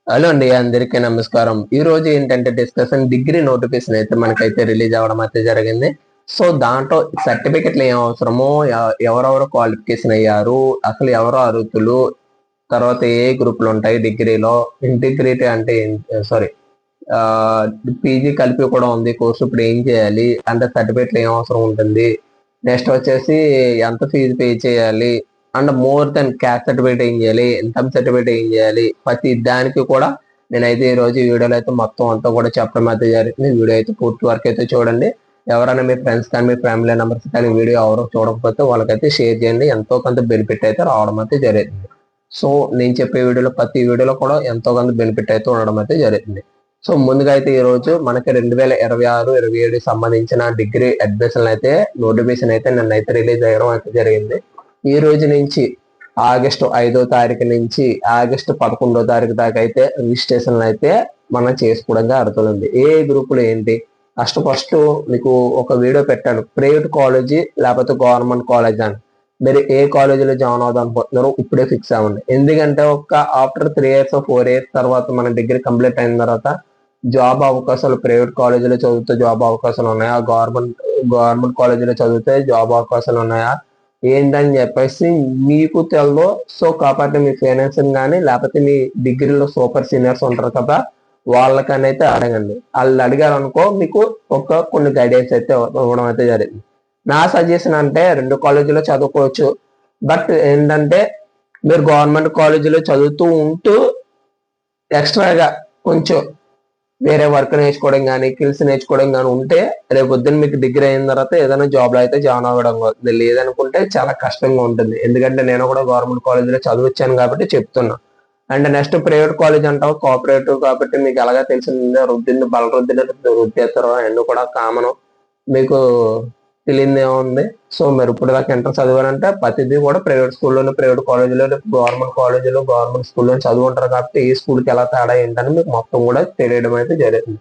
Hello అండి, అందరికీ నమస్కారం. ఈ రోజు ఏంటంటే డిస్కషన్ డిగ్రీ నోటిఫికేషన్ అయితే మనకైతే రిలీజ్ అవ్వడం అయితే జరిగింది. సో దాంట్లో సర్టిఫికెట్లు ఏం అవసరమో, ఎవరెవరు క్వాలిఫికేషన్ అయ్యారు, అసలు ఎవరు అర్హులు, తర్వాత ఏ గ్రూపులు ఉంటాయి డిగ్రీలో, ఇంటిగ్రిటీ అంటే సారీ పీజీ కలిపి కూడా ఉంది కోర్సు, ఇప్పుడు ఏం చేయాలి అంటే సర్టిఫికెట్లు ఏం అవసరం ఉంటుంది, నెక్స్ట్ వచ్చేసి ఎంత ఫీజు పే చేయాలి, and more than caste certificate ఏం చేయాలి, ఇన్కమ్ సర్టిఫికేట్ ఏం చేయాలి, ప్రతి దానికి కూడా నేనైతే ఈ రోజు వీడియోలో అయితే మొత్తం అంతా కూడా చెప్పడం అయితే జరుగుతుంది. వీడియో అయితే పూర్తి వరకు అయితే చూడండి. ఎవరైనా మీ ఫ్రెండ్స్ కానీ మీ ఫ్యామిలీ మెంబర్స్ కానీ వీడియో ఎవరు చూడకపోతే వాళ్ళకైతే షేర్ చేయండి. ఎంతో కొంత బెనిఫిట్ అయితే రావడం అయితే జరుగుతుంది. సో నేను చెప్పే వీడియోలో ప్రతి వీడియోలో కూడా ఎంతో కొంత బెనిఫిట్ అయితే ఉండడం అయితే జరుగుతుంది. సో ముందుగా అయితే ఈ రోజు మనకి 2026-27 సంబంధించిన డిగ్రీ అడ్మిషన్ అయితే నోటిఫికేషన్ అయితే నిన్నైతే రిలీజ్ అయ్యడం అయితే జరిగింది. ఈ రోజు నుంచి ఆగస్టు 5వ తారీఖు నుంచి ఆగస్టు 11వ తారీఖు దాకా అయితే రిజిస్ట్రేషన్లు అయితే మనం చేసుకోవడానికి అర్హతలుంది. ఏ గ్రూపులు ఏంటి ఫస్ట్ మీకు ఒక వీడియో పెట్టాను, ప్రైవేట్ కాలేజీ లేకపోతే గవర్నమెంట్ కాలేజ్ అని. మీరు ఏ కాలేజీలో జాయిన్ అవుదాం అనుకుంటున్నారో ఇప్పుడే ఫిక్స్ అవ్వండి. ఎందుకంటే ఆఫ్టర్ 3 years 4 years తర్వాత మన డిగ్రీ కంప్లీట్ అయిన తర్వాత జాబ్ అవకాశాలు ప్రైవేట్ కాలేజీలో చదివితే జాబ్ అవకాశాలు ఉన్నాయా, గవర్నమెంట్ కాలేజీలో చదివితే జాబ్ అవకాశాలు ఉన్నాయా ఏంటని చెప్పేసి మీకు తెలదు. సో కాబట్టి మీ ఫైనాన్స్ కానీ లేకపోతే మీ డిగ్రీలో సూపర్ సీనియర్స్ ఉంటారు కదా, వాళ్ళకనైతే అడగండి. వాళ్ళు అడిగారు అనుకో మీకు కొన్ని గైడెన్స్ అయితే ఇవ్వడం అయితే జరిగింది. నా సజెషన్ అంటే 2 కాలేజీలో చదువుకోవచ్చు. బట్ ఏంటంటే మీరు గవర్నమెంట్ కాలేజీలో చదువుతూ ఉంటూ ఎక్స్ట్రాగా కొంచెం వేరే వర్క్ నేర్చుకోవడం కానీ స్కిల్స్ నేర్చుకోవడం కానీ ఉంటే రేపు పొద్దున్న మీకు డిగ్రీ అయిన తర్వాత ఏదైనా జాబ్ లో అయితే జాయిన్ అవ్వడం అవుతుంది. లేదనుకుంటే చాలా కష్టంగా ఉంటుంది. ఎందుకంటే నేను కూడా గవర్నమెంట్ కాలేజీలో చదివించాను కాబట్టి చెప్తున్నా. అండ్ నెక్స్ట్ ప్రైవేట్ కాలేజ్ అంటావు, కోఆపరేటివ్ కాబట్టి మీకు ఎలాగా తెలిసిందే, బల రుద్దేస్తారు అన్నీ కూడా కామన్, మీకు తెలియదు ఏముంది. సో మీరు ఇప్పుడు దాకా ఎంటర్ చదివారంటే ప్రతిదీ కూడా ప్రైవేట్ స్కూల్లోనే, ప్రైవేట్ కాలేజీలో, గవర్నమెంట్ కాలేజీలో, గవర్నమెంట్ స్కూల్లో చదువుంటారు కాబట్టి ఈ స్కూల్కి ఎలా తేడా ఏంటని మీకు మొత్తం కూడా తెలియడం అయితే జరుగుతుంది.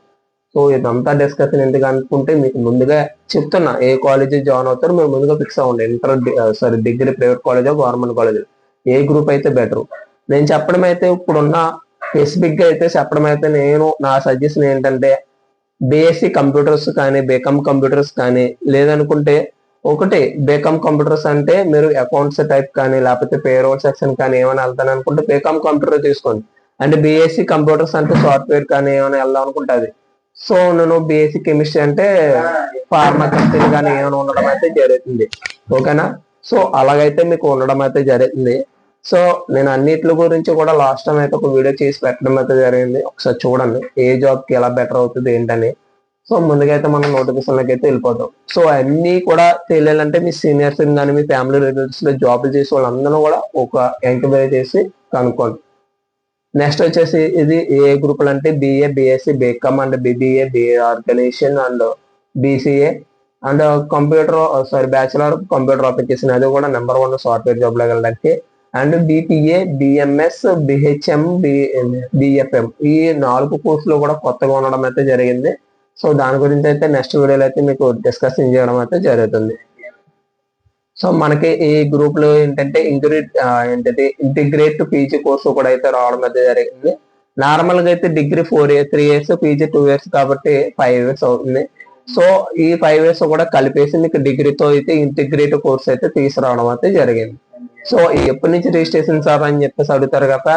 సో ఇదంతా డిస్కషన్ ఎందుకు అనుకుంటే మీకు ముందుగా చెప్తున్నా, ఏ కాలేజీ జాయిన్ అవుతారో మీరు ముందుగా ఫిక్స్ అవ్వండి. డిగ్రీ ప్రైవేట్ కాలేజో గవర్నమెంట్ కాలేజో ఏ గ్రూప్ అయితే బెటర్. నేను చెప్పడం అయితే ఇప్పుడున్న స్పెసిఫిక్ గా అయితే చెప్పడం అయితే నా సజెషన్ ఏంటంటే బీఎస్సీ కంప్యూటర్స్ కానీ బీకామ్ కంప్యూటర్స్ కానీ, లేదనుకుంటే ఒకటి బీకామ్ కంప్యూటర్స్ అంటే మీరు అకౌంట్స్ టైప్ కానీ లేకపోతే పేరోల్ సెక్షన్ కానీ ఏమైనా వెళ్తాను అనుకుంటే బీకామ్ కంప్యూటర్ తీసుకోండి. అంటే బీఎస్సీ కంప్యూటర్స్ అంటే సాఫ్ట్వేర్ కానీ ఏమైనా వెళ్దాం అనుకుంటుంది. సో నేను బీఎస్సీ కెమిస్ట్రీ అంటే ఫార్మా కంపెనీ కానీ ఏమైనా ఉండడం అయితే జరుగుతుంది. ఓకేనా? సో అలాగైతే మీకు ఉండడం అయితే జరుగుతుంది. సో నేను అన్నిటి గురించి కూడా లాస్ట్ టైం అయితే ఒక వీడియో చేసి పెట్టడం అయితే జరిగింది. ఒకసారి చూడండి ఏ జాబ్ కి ఎలా బెటర్ అవుతుంది ఏంటని. సో ముందుగా అయితే మనం నోటిఫికేషన్లకి అయితే వెళ్ళిపోతాం. సో అన్ని కూడా తెలియాలంటే మీ సీనియర్స్ కానీ మీ ఫ్యామిలీ రిలేటివ్స్ లో జాబ్ చేసే వాళ్ళందరూ కూడా ఒక ఎంక్వైరీ చేసి కనుక్కోండి. నెక్స్ట్ వచ్చేసి ఇది ఏ గ్రూపులు అంటే BA, BSc, BCom and BBA, BA organization and BCA and bachelor computer application, అది కూడా నెంబర్ 1 సాఫ్ట్వేర్ జాబ్ లో వెళ్ళడానికి. And BPA, BMS, BHM, BFM ఈ 4 కోర్సులు కూడా కొత్తగా ఉండడం అయితే జరిగింది. సో దాని గురించి అయితే నెక్స్ట్ వీడియోలో అయితే మీకు డిస్కషన్ చేయడం అయితే జరుగుతుంది. సో మనకి ఈ గ్రూప్ లో ఏంటంటే ఇంటిగ్రేట్ పీజీ కోర్సు కూడా అయితే రావడం అయితే జరిగింది. నార్మల్ గా అయితే డిగ్రీ 3 years, పీజీ 2 years కాబట్టి 5 years అవుతుంది. సో ఈ 5 years కూడా కలిపేసి మీకు డిగ్రీతో అయితే ఇంటిగ్రేట్ కోర్స్ అయితే తీసుకురావడం అయితే జరిగింది. సో ఎప్పటి నుంచి రిజిస్ట్రేషన్ సార్ అని చెప్పేసి అడుగుతారు కదా,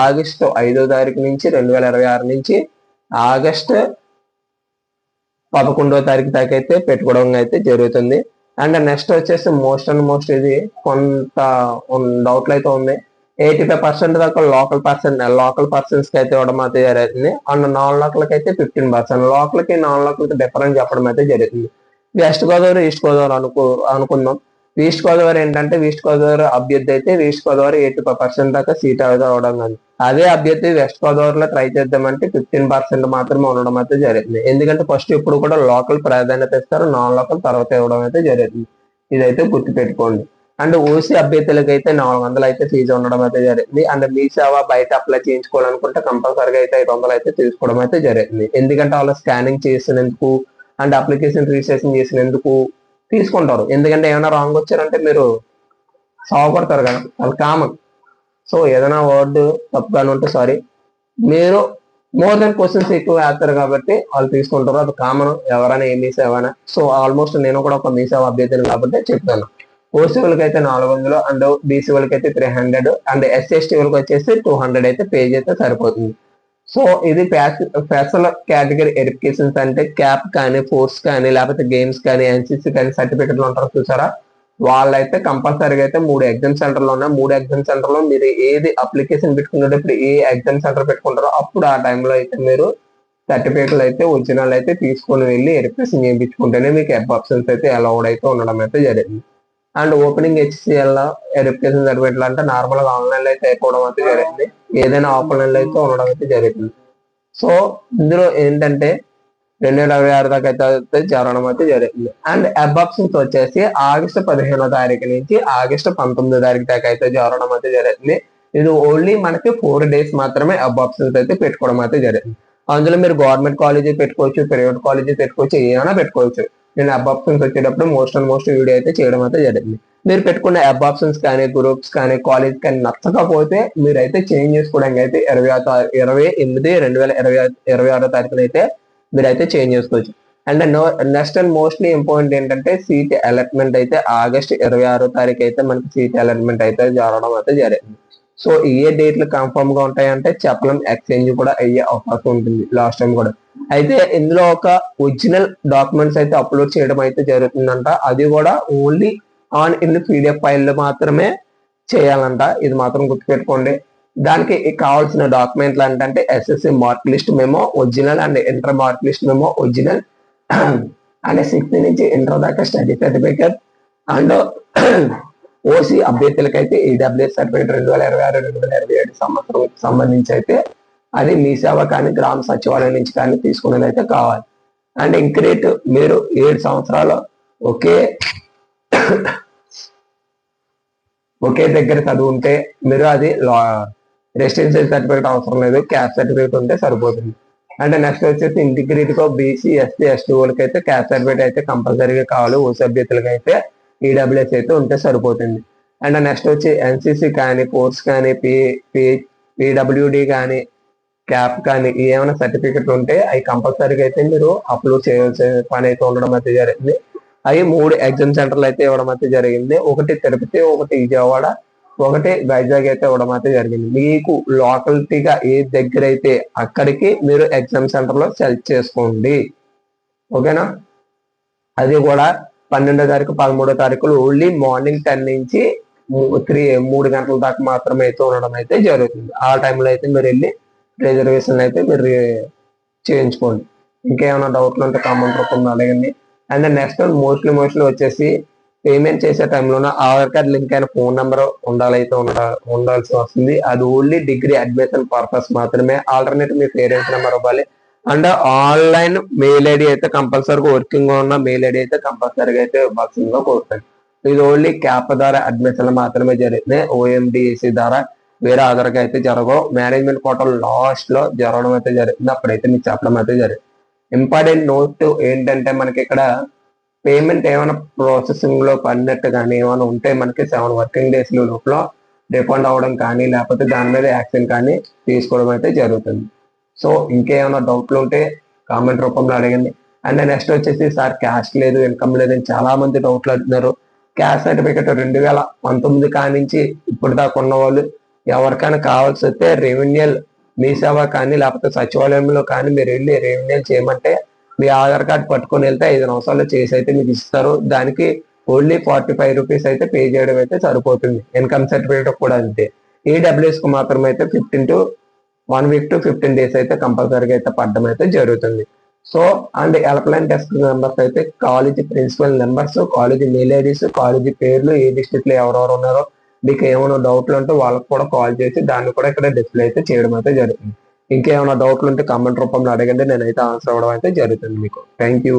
ఆగస్టు 5వ తారీఖు నుంచి 2026 నుంచి ఆగస్టు 11వ తారీఖు దాకా అయితే పెట్టుకోవడం అయితే జరుగుతుంది. అండ్ నెక్స్ట్ వచ్చేసి మోస్ట్ ఇది కొంత డౌట్లు అయితే ఉంది. 85% దాకా లోకల్ పర్సన్స్ కి అయితే ఇవ్వడం అయితే జరుగుతుంది. అండ్ నాన్ లోకల్కి అయితే 15%. లోకల్కి నాన్ లోకల్కి డిఫరెన్స్ చెప్పడం అయితే జరుగుతుంది. వెస్ట్ గోదావరి, ఈస్ట్ గోదావరి అనుకుందాం. ఈస్ట్ గోదావరి ఏంటంటే ఈస్ట్ గోదావరి అభ్యర్థి అయితే ఈస్ట్ గోదావరి 85% దాకా సీట్ అయితే అవడం కానీ, అదే అభ్యర్థి వెస్ట్ గోదావరిలో ట్రై చేద్దామంటే 15% మాత్రమే ఉండడం అయితే జరుగుతుంది. ఎందుకంటే ఫస్ట్ ఇప్పుడు కూడా లోకల్ ప్రాధాన్యత ఇస్తారు, నాన్ లోకల్ తర్వాత ఇవ్వడం అయితే జరుగుతుంది. ఇదైతే గుర్తుపెట్టుకోండి. అండ్ ఓసీ అభ్యర్థులకి అయితే 400 అయితే ఫీజు ఉండడం అయితే జరుగుతుంది. అండ్ మీ సేవ బయట అప్లై చేయించుకోవాలనుకుంటే కంపల్సరీగా అయితే 500 అయితే తీసుకోవడం అయితే జరుగుతుంది. ఎందుకంటే వాళ్ళు స్కానింగ్ చేసినందుకు అండ్ అప్లికేషన్ రిజిస్ట్రేషన్ చేసినందుకు తీసుకుంటారు. ఎందుకంటే ఏమైనా రాంగ్ వచ్చారంటే మీరు సావపడతారు కదా, అది కామన్. సో ఏదైనా వర్డ్ తప్పుగానే ఉంటే సారీ. మీరు మోర్ దెన్ క్వశ్చన్స్ ఎక్కువ వేస్తారు కాబట్టి వాళ్ళు తీసుకుంటారు, అది కామన్. ఎవరైనా ఏ మీసేవైనా. సో ఆల్మోస్ట్ నేను కూడా ఒక మీసేవ అభ్యర్థిని కాబట్టి చెప్తాను. ఓసీ వాళ్ళకి అయితే 400 అండ్ బీసీ వాళ్ళకి అయితే 300 అండ్ ఎస్సీ ఎస్టీ వాళ్ళకి వచ్చేసి 200 అయితే పే చేస్తే సరిపోతుంది. సో ఇది స్పెషల్ కేటగిరీ వెరిఫికేషన్స్ అంటే క్యాప్ కానీ, ఫోర్స్ కానీ, లేకపోతే గేమ్స్ కానీ, ఎన్సీసీ కానీ సర్టిఫికెట్లు ఉంటారు చూసారా, వాళ్ళైతే కంపల్సరీగా అయితే 3 ఎగ్జామ్ సెంటర్లు ఉన్నాయి. 3 ఎగ్జామ్ సెంటర్ లో మీరు ఏది అప్లికేషన్ పెట్టుకునేటప్పుడు ఏ ఎగ్జామ్ సెంటర్ పెట్టుకుంటారో అప్పుడు ఆ టైంలో అయితే మీరు సర్టిఫికేట్లు అయితే ఒరిజినల్ అయితే తీసుకొని వెళ్ళి వెరిఫికేషన్ చేయించుకుంటేనే మీకు వెబ్ ఆప్షన్స్ అయితే అలౌడ్ అయితే ఉండడం అయితే జరిగింది. అండ్ ఓపెనింగ్ హెచ్సిఎల్ వెరిఫికేషన్ సర్టిఫికేట్లు అంటే నార్మల్ గా ఆన్లైన్ లో అయితే అయిపోవడం అయితే జరిగింది, ఏదైనా ఆఫ్లైన్ లో అయితే ఉండడం అయితే జరుగుతుంది. సో ఇందులో ఏంటంటే 2026 దాకా అయితే జరగడం అయితే జరుగుతుంది. అండ్ వెబ్ ఆప్షన్స్ వచ్చేసి ఆగస్టు 15వ తారీఖు నుంచి ఆగస్టు 19వ తారీఖు దాకా అయితే జరగడం అయితే జరుగుతుంది. ఇది ఓన్లీ మనకి 4 days మాత్రమే వెబ్ ఆప్షన్స్ అయితే పెట్టుకోవడం అయితే జరుగుతుంది. అందులో మీరు గవర్నమెంట్ కాలేజీ పెట్టుకోవచ్చు, ప్రైవేట్ కాలేజీ పెట్టుకోవచ్చు, ఏమైనా పెట్టుకోవచ్చు. నేను వెబ్ ఆప్షన్స్ వచ్చేటప్పుడు మోస్ట్ వీడియో అయితే చేయడం అయితే జరిగింది. మీరు పెట్టుకున్న వెబ్ ఆప్షన్స్ కానీ, గ్రూప్స్ కానీ, కాలేజ్ కానీ నచ్చకపోతే మీరైతే చేంజ్ చేసుకోవడానికి అయితే 28/2026 తారీఖున అయితే మీరైతే చేంజ్ చేసుకోవచ్చు. And next and mostly important ఏంటంటే సీట్ అలాట్మెంట్ అయితే ఆగస్టు 26వ తారీఖు అయితే మనకి సీట్ అలాట్మెంట్ అయితే జరగడం అయితే జరిగింది. సో ఏ డేట్లు కన్ఫర్మ్ గా ఉంటాయంటే చెప్పలేం, ఎక్స్చేంజ్ కూడా అయ్యే అవకాశం ఉంటుంది లాస్ట్ టైం కూడా. అయితే ఇందులో ఒక ఒరిజినల్ డాక్యుమెంట్స్ అయితే అప్లోడ్ చేయడం అయితే జరుగుతుందంట, అది కూడా only on in PDF file మాత్రమే చేయాలంట, ఇది మాత్రం గుర్తుపెట్టుకోండి. దానికి కావాల్సిన డాక్యుమెంట్లు అంటే SSC mark list memo original and inter mark list memo original and 6th నుంచి ఇంటర్ దాకా స్టడీ సర్టిఫికేట్ అండ్ ఓసీ అభ్యర్థులకైతే ఈడబ్ల్యూఎస్ సర్టిఫికేట్ 2026-2027 సంవత్సరం సంబంధించి అయితే అది మీ సేవ కానీ గ్రామ సచివాలయం నుంచి కానీ తీసుకునేది అయితే కావాలి. అండ్ ఇంక్రీట్ మీరు 7 సంవత్సరాలు ఒకే దగ్గర చదువుంటే మీరు అది రెసిడెన్షియల్ సర్టిఫికేట్ అవసరం లేదు, క్యాస్ట్ సర్టిఫికేట్ ఉంటే సరిపోతుంది. అంటే నెక్స్ట్ వచ్చేసి ఇంటిగ్రేట్గా బీసీ ఎస్సీ ఎస్టీ వాళ్ళకి అయితే క్యాస్ట్ సర్టిఫికేట్ అయితే కంపల్సరీగా కావాలి, ఓసీ అభ్యర్థులకి అయితే ఈడబ్ల్యూఎస్ అయితే ఉంటే సరిపోతుంది. అండ్ నెక్స్ట్ వచ్చి ఎన్సీసీ కానీ, ఫోర్స్ కానీ, పీడబ్ల్యూడి కానీ, క్యాప్ కానీ ఏమైనా సర్టిఫికెట్లు ఉంటే అవి కంపల్సరీగా అయితే మీరు అప్లోడ్ చేయాల్సిన పని అయితే ఉండడం అయితే జరిగింది. అవి 3 ఎగ్జామ్ సెంటర్లు అయితే ఇవ్వడం అయితే జరిగింది, ఒకటి తిరుపతి, ఒకటి విజయవాడ, ఒకటి వైజాగ్ అయితే ఇవ్వడం అయితే జరిగింది. మీకు లోకల్టీగా ఏ దగ్గర అయితే అక్కడికి మీరు ఎగ్జామ్ సెంటర్ లో సెలెక్ట్ చేసుకోండి, ఓకేనా. అది కూడా 12వ తారీఖు 13వ తారీఖులు ఓన్లీ మార్నింగ్ 10 నుంచి 3 గంటల దాకా మాత్రమే అయితే ఉండడం అయితే జరుగుతుంది. ఆ టైంలో అయితే మీరు వెళ్ళి రిజర్వేషన్ అయితే మీరు చేయించుకోండి. ఇంకేమైనా డౌట్లు ఉంటే కామెంట్ రూపంలో అడగండి. అండ్ నెక్స్ట్ మోస్ట్లీ వచ్చేసి పేమెంట్ చేసే టైంలోనే ఆధార్ కార్డ్ లింక్ అయిన ఫోన్ నెంబర్ ఉండాల్సి వస్తుంది. అది ఓన్లీ డిగ్రీ అడ్మిషన్ పర్పస్ మాత్రమే. ఆల్టర్నేటివ్ మీ పేరెంట్స్ నెంబర్ ఇవ్వాలి. అండ్ ఆన్లైన్ మెయిల్ ఐడి అయితే కంపల్సరీగా వర్కింగ్ గా ఉన్న మెయిల్ ఐడి అయితే కంపల్సరీగా అయితే ఇవ్వాల్సిందిగా కోరుతాను. ఇది ఓన్లీ క్యాప్ ద్వారా అడ్మిషన్ మాత్రమే జరుగుతుంది, ఓఎండిసి ద్వారా వేరే ఆధార్గా అయితే జరగవు. మేనేజ్మెంట్ కోటా లాస్ట్ లో జరగడం అయితే జరుగుతుంది, అప్పుడైతే మీకు చెప్పడం అయితే జరుగుతుంది. ఇంపార్టెంట్ నోట్ ఏంటంటే మనకి ఇక్కడ పేమెంట్ ఏమైనా ప్రాసెసింగ్ లో పడినట్టు కానీ ఏమైనా ఉంటే మనకి 7 వర్కింగ్ డేస్ లోపల రిఫండ్ అవ్వడం కానీ లేకపోతే దాని మీద యాక్షన్ కానీ తీసుకోవడం అయితే జరుగుతుంది. సో ఇంకేమైనా డౌట్లు ఉంటే కామెంట్ రూపంలో అడగండి. అండ్ నెక్స్ట్ వచ్చేసి సార్ క్యాస్ట్ లేదు, ఇన్కమ్ లేదు అని చాలా మంది డౌట్లు అడుగుతున్నారు. క్యాస్ట్ సర్టిఫికేట్ 2019 కానించి ఇప్పుడు దాకా ఉన్న వాళ్ళు ఎవరికైనా కావాల్సి వస్తే రెవెన్యూల్ మీ సేవ కానీ లేకపోతే సచివాలయంలో కానీ మీరు వెళ్ళి రెవెన్యూల్ చేయమంటే మీ ఆధార్ కార్డ్ పట్టుకొని వెళ్తే 5 నిమిషాల్లో చేసి అయితే మీకు ఇస్తారు. దానికి ఓన్లీ 45 రూపీస్ అయితే పే చేయడం అయితే సరిపోతుంది. ఇన్కమ్ సర్టిఫికేట్ కూడా అంతే. ఈడబ్ల్యూఎస్ కు మాత్రం అయితే 1 week to 15 days అయితే కంపల్సరీగా అయితే పడడం అయితే జరుగుతుంది. So and helpline desk numbers అయితే college principal numbers, college mail IDs, college పేర్లు, ఏ డిస్ట్రిక్ట్ లో ఎవరెవరు ఉన్నారో మీకు ఏమైనా డౌట్లు ఉంటే వాళ్ళకి కూడా కాల్ చేసి దాన్ని కూడా ఇక్కడ డిస్ప్లే అయితే చేయడం అయితే జరుగుతుంది. ఇంకేమైనా డౌట్లు ఉంటే కామెంట్ రూపంలో అడగండి, నేనైతే ఆన్సర్ అవ్వడం అయితే జరుగుతుంది మీకు. Thank you.